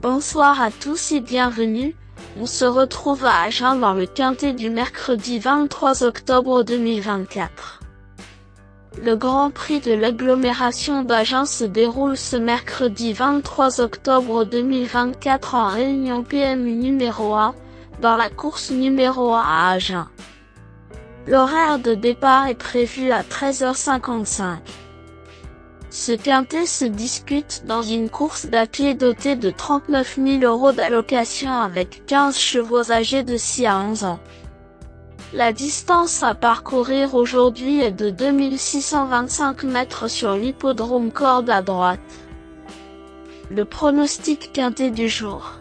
Bonsoir à tous et bienvenue. On se retrouve à Agen dans le quintet du mercredi 23 octobre 2024. Le Grand Prix de l'agglomération d'Agen se déroule ce mercredi 23 octobre 2024 en réunion PMU numéro 1, dans la course numéro 1 à Agen. L'horaire de départ est prévu à 13h55. Ce quintet se discute dans une course d'athlée dotée de 39 000 € d'allocation avec 15 chevaux âgés de 6 à 11 ans. La distance à parcourir aujourd'hui est de 2625 mètres sur l'hippodrome corde à droite. Le pronostic quintet du jour.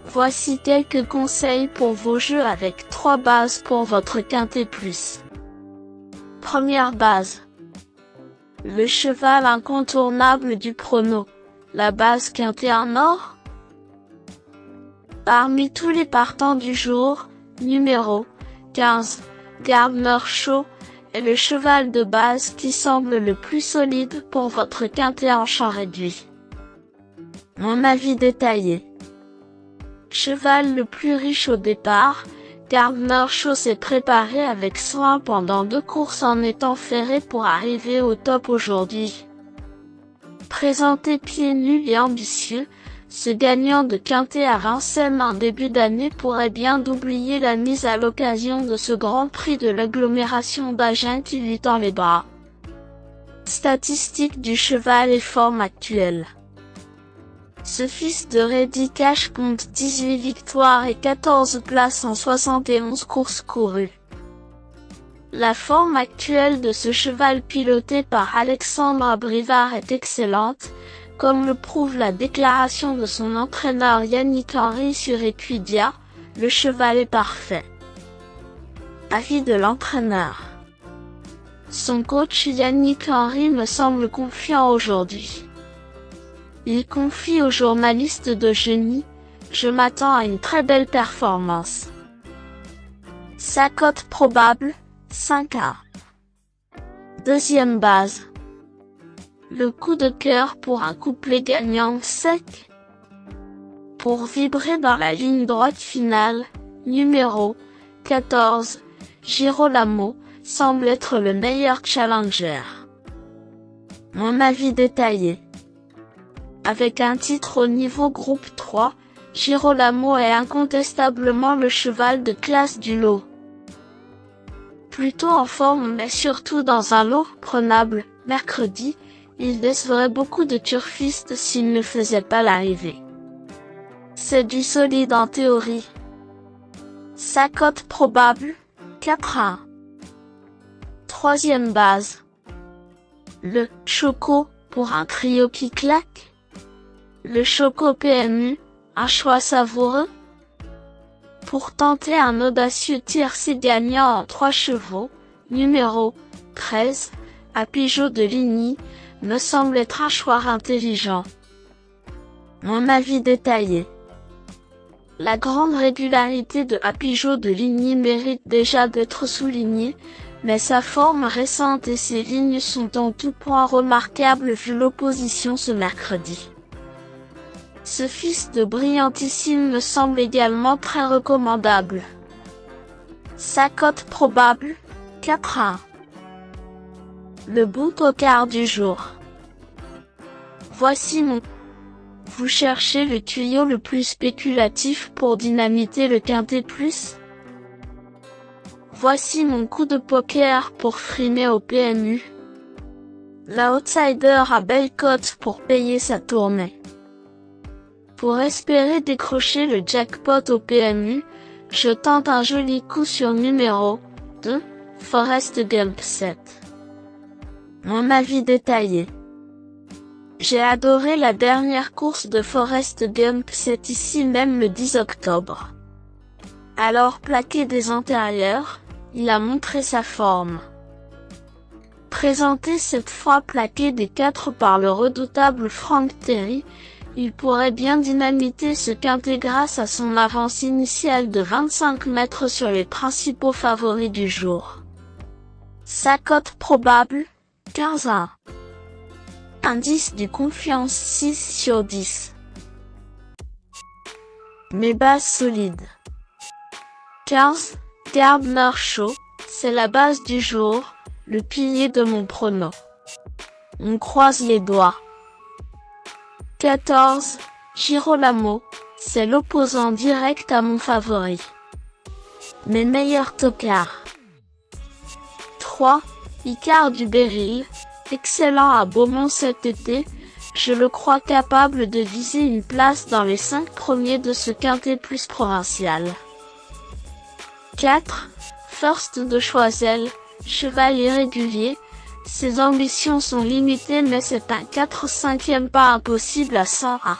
Voici quelques conseils pour vos jeux avec 3 bases pour votre quintet plus. Première base. Le cheval incontournable du prono, la base quintet en or. Parmi tous les partants du jour, numéro 15, Gardner Show, est le cheval de base qui semble le plus solide pour votre quintet en champ réduit. Mon avis détaillé. Cheval le plus riche au départ, Gardner Show s'est préparé avec soin pendant 2 courses en étant ferré pour arriver au top aujourd'hui. Présenté pieds nus et ambitieux, ce gagnant de quintet à Vincennes en début d'année pourrait bien d'oublier la mise à l'occasion de ce Grand Prix de l'agglomération d'Agen qui lui tend les bras. Statistiques du cheval et forme actuelle. Ce fils de Reddy Cash compte 18 victoires et 14 places en 71 courses courues. La forme actuelle de ce cheval piloté par Alexandre Abrivard est excellente, comme le prouve la déclaration de son entraîneur Yannick Henry sur Equidia, le cheval est parfait. Avis de l'entraîneur. Son coach Yannick Henry me semble confiant aujourd'hui. Il confie au journaliste de Genie, « Je m'attends à une très belle performance. » Sa cote probable, 5 à. Deuxième base. Le coup de cœur pour un couplet gagnant sec. Pour vibrer dans la ligne droite finale, numéro 14, Girolamo, semble être le meilleur challenger. Mon avis détaillé. Avec un titre au niveau groupe 3, Girolamo est incontestablement le cheval de classe du lot. Plutôt en forme mais surtout dans un lot prenable, mercredi, il décevrait beaucoup de turfistes s'il ne faisait pas l'arrivée. C'est du solide en théorie. Sa cote probable, 4 à 1. Troisième base. Le Choco, pour un trio qui claque. Le Choco PMU, un choix savoureux. Pour tenter un audacieux tiercé gagnant en 3 chevaux, numéro 13, Apigeau de Ligny, me semble être un choix intelligent. Mon avis détaillé. La grande régularité de Apigeau de Ligny mérite déjà d'être soulignée, mais sa forme récente et ses lignes sont en tout point remarquables vu l'opposition ce mercredi. Ce fils de brillantissime me semble également très recommandable. Sa cote probable, 4 à 1. Le bon tocard du jour. Voici mon. Vous cherchez le tuyau le plus spéculatif pour dynamiter le quintet plus? Voici mon coup de poker pour frimer au PMU. L'outsider a belle cote pour payer sa tournée. Pour espérer décrocher le jackpot au PMU, je tente un joli coup sur numéro 2, Forrest Gump 7. Mon avis détaillé. J'ai adoré la dernière course de Forrest Gump 7 ici même le 10 octobre. Alors plaqué des antérieurs, il a montré sa forme. Présenté cette fois plaqué des 4 par le redoutable Frank Terry, il pourrait bien dynamiter ce quintet grâce à son avance initiale de 25 mètres sur les principaux favoris du jour. Sa cote probable, 15 à 1. Indice du confiance 6 sur 10. Mes bases solides. 15. Gardner Shaw, c'est la base du jour, le pilier de mon prono. On croise les doigts. 14. Girolamo, c'est l'opposant direct à mon favori. Mes meilleurs tocards. 3. Icare du Beryl, excellent à Beaumont cet été, je le crois capable de viser une place dans les 5 premiers de ce quintet plus provincial. 4. First de Choiseul, cheval irrégulier, ses ambitions sont limitées mais c'est un 4/5e pas impossible à 100 à.